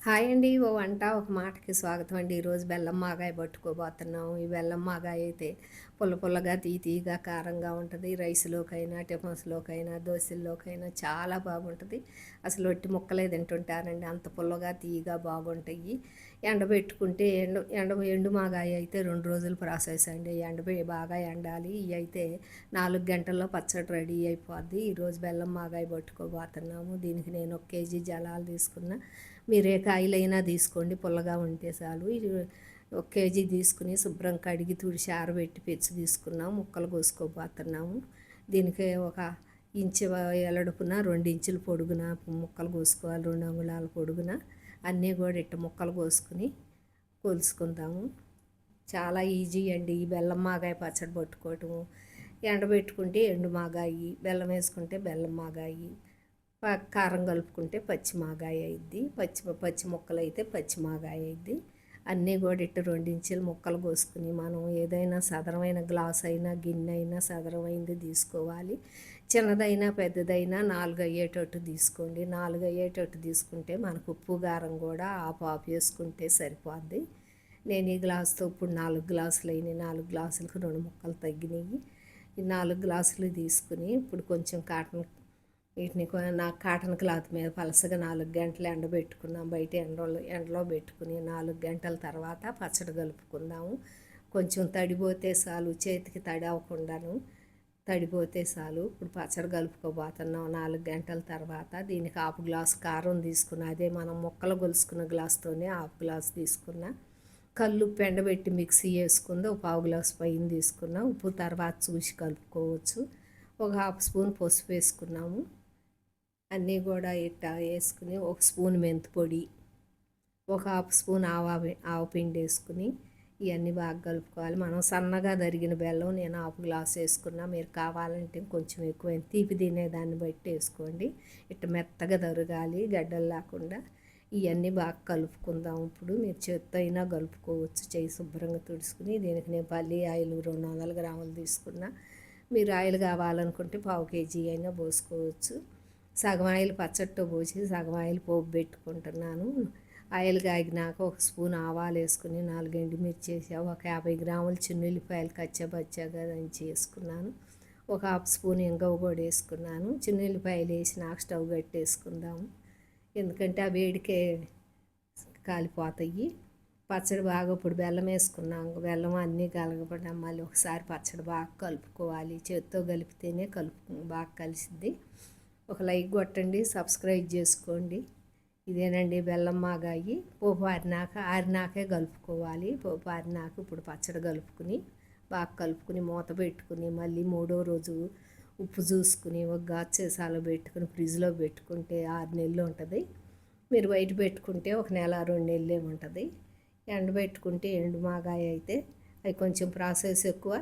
Hi అండి. ఓ వంట ఒక మాటకి స్వాగతం అండి. ఈరోజు బెల్లం మాగాయ పట్టుకోబోతున్నాం. ఈ బెల్లం మాగాయ అయితే పుల్ల పుల్లగా, తీయగా, కారంగా ఉంటుంది. రైస్‌లోకైనా, టిఫిన్స్‌లోకైనా, దోసల్లోకైనా చాలా బాగుంటుంది. అసలు ఒట్టి ముక్కలే తింటుంటారండి. అంత పుల్లగా, తీయగా బాగుంటాయి. ఎండబెట్టుకుంటే ఎండు మాగాయ అయితే 2 రోజులు ప్రాసెస్ అండి. బాగా ఎండాలి. ఇవి అయితే 4 గంటల్లో పచ్చడి రెడీ అయిపోద్ది. ఈరోజు బెల్లం మాగాయ పట్టుకోబోతున్నాము. దీనికి నేను 1 కేజీ జలాలు తీసుకున్న. మీరు ఏ కాయలైనా తీసుకోండి, పుల్లగా ఉంటే చాలు. ఇది 1 కేజీ తీసుకుని శుభ్రం కడిగి తుడిచి ఆరబెట్టి పెచ్చి తీసుకున్నాము. ముక్కలు కోసుకోబోతున్నాము. దీనికి ఒక ఇంచు ఎలడుపున 2 ఇంచుల పొడుగున ముక్కలు కోసుకోవాలి. 2 అంగుళాల పొడుగున అన్నీ కూడా ఇట్ట ముక్కలు కోసుకుని కొలుసుకుందాము. చాలా ఈజీ అండి ఈ బెల్లం మాగాయ పచ్చడి పట్టుకోవటము. ఎండబెట్టుకుంటే ఎండు మాగాయి, బెల్లం వేసుకుంటే బెల్లం మాగాయి, కారం కలుపుకుంటే పచ్చి మాగాయ అయింది. పచ్చి ముక్కలు అయితే పచ్చి మాగాయ అయింది. అన్నీ కూడా ఇట్టు 2 ఇంచుల ముక్కలు కోసుకుని మనం ఏదైనా సదరమైన గ్లాస్ అయినా గిన్నె అయినా సదరమైంది తీసుకోవాలి. చిన్నదైనా పెద్దదైనా 4 అయ్యేటట్టు తీసుకోండి. 4 అయ్యేటట్టు తీసుకుంటే మనకు ఉప్పు కారం కూడా ఆపు వేసుకుంటే సరిపోద్ది. నేను ఈ గ్లాసుతో ఇప్పుడు 4 గ్లాసులు అయినాయి. 4 గ్లాసులకు 2 ముక్కలు తగ్గినాయి. ఈ 4 గ్లాసులు తీసుకుని ఇప్పుడు కొంచెం వీటిని నాకు కాటన్ క్లాత్ మీద పలసగా 4 గంటలు ఎండబెట్టుకున్నాం. బయట ఎండలో పెట్టుకుని 4 గంటల తర్వాత పచ్చడి కలుపుకుందాము. కొంచెం తడిపోతే చాలు, చేతికి తడి అవ్వకుండాను తడిపోతే చాలు. ఇప్పుడు పచ్చడి కలుపుకోబోతున్నాం 4 గంటల తర్వాత. దీనికి హాఫ్ గ్లాస్ కారం తీసుకున్నా. అదే మనం ముక్కలు గొలుసుకున్న గ్లాస్తోనే హాఫ్ గ్లాస్ తీసుకున్నా. కల్లుప్పు ఎండబెట్టి మిక్సీ వేసుకుంది. ఒక పావు గ్లాస్ పైన తీసుకున్నా. ఉప్పు తర్వాత చూసి కలుపుకోవచ్చు. ఒక హాఫ్ స్పూన్ పసుపు వేసుకున్నాము. అన్నీ కూడా ఇట్లా వేసుకుని 1 స్పూన్ మెంతి పొడి, ఒక హాఫ్ స్పూన్ ఆవపిండి వేసుకుని ఇవన్నీ బాగా కలుపుకోవాలి. మనం సన్నగా తరిగిన బెల్లం నేను హాఫ్ గ్లాస్ వేసుకున్నా. మీరు కావాలంటే కొంచెం ఎక్కువ తీపి తినేదాన్ని బట్టి వేసుకోండి. ఇట్లా మెత్తగా తరగాలి, గడ్డలు లేకుండా. ఇవన్నీ బాగా కలుపుకుందాం. ఇప్పుడు మీరు చేత్తో అయినా కలుపుకోవచ్చు. చేయి శుభ్రంగా తుడుచుకుని దీనికి నేను పల్లి ఆయిల్ 200 గ్రాములు తీసుకున్నా. మీరు ఆయిల్ కావాలనుకుంటే పావు కేజీ అయినా పోసుకోవచ్చు. సగం ఆయిల్ పచ్చడితో పోసి సగం ఆయిల్ పోపు పెట్టుకుంటున్నాను. ఆయిల్ కాగినాక 1 స్పూన్ ఆవాలు వేసుకుని 4 ఎండుమిర్చి వేసి ఒక 50 గ్రాములు చిన్నుల్లిపాయలు కచ్చపచ్చగా దంచి వేసుకున్నాను. ఒక హాఫ్ స్పూన్ ఇంగువ కూడా వేసుకున్నాను. చిన్నుల్లిపాయలు వేసి నాకు స్టవ్ కట్టేసుకుందాము. ఎందుకంటే ఆ వేడికే కాలిపోతాయి. పచ్చడి బాగా ఇప్పుడు బెల్లం వేసుకున్నాం. బెల్లం అన్నీ కలగకుండా మళ్ళీ ఒకసారి పచ్చడి బాగా కలుపుకోవాలి. చేత్తో కలిపితేనే బాగా కలిసిద్ది. ఒక లైక్ కొట్టండి, సబ్స్క్రైబ్ చేసుకోండి. ఇదేనండి బెల్లం మాగాయి. పోపు ఆరినాకే కలుపుకోవాలి. పోపు ఆరినాక ఇప్పుడు పచ్చడి కలుపుకుని బాగా కలుపుకుని మూత పెట్టుకుని మళ్ళీ 3వ రోజు ఉప్పు చూసుకుని ఒక గాజు సీసాలో పెట్టుకుని ఫ్రిడ్జ్లో పెట్టుకుంటే 6 నెలలు ఉంటుంది. మీరు బయట పెట్టుకుంటే 1 నెల 2 నెలలే ఉంటుంది. ఎండబెట్టుకుంటే ఎండు మాగాయ అయితే అది కొంచెం ప్రాసెస్ ఎక్కువ,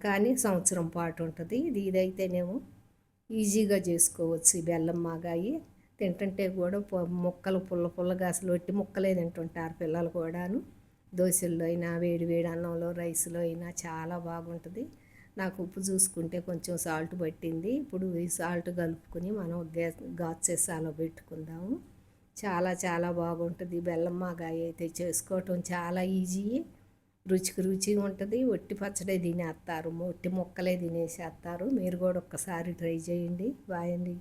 కానీ సంవత్సరం పాటు ఉంటుంది. ఇదైతేనేమో ఈజీగా చేసుకోవచ్చు. ఈ బెల్లం మాగాయి తింటుంటే కూడా ముక్కలు పుల్లగా అసలు ఒట్టి ముక్కలే తింటుంటారు పిల్లలు కూడాను. దోశల్లో అయినా వేడి వేడి అన్నంలో రైస్లో అయినా చాలా బాగుంటుంది. నాకు ఉప్పు చూసుకుంటే కొంచెం సాల్ట్ పట్టింది. ఇప్పుడు ఈ సాల్ట్ కలుపుకొని మనం గాజు సీసాలో పెట్టుకుందాము. చాలా చాలా బాగుంటుంది బెల్లం మాగాయ అయితే. చేసుకోవటం చాలా ఈజీ, రుచికి రుచిగా ఉంటుంది. ఒట్టి పచ్చడే తినేస్తారు, ఒట్టి ముక్కలే తినేసేస్తారు. మీరు కూడా ఒక్కసారి ట్రై చేయండి. బాయ్ అండి.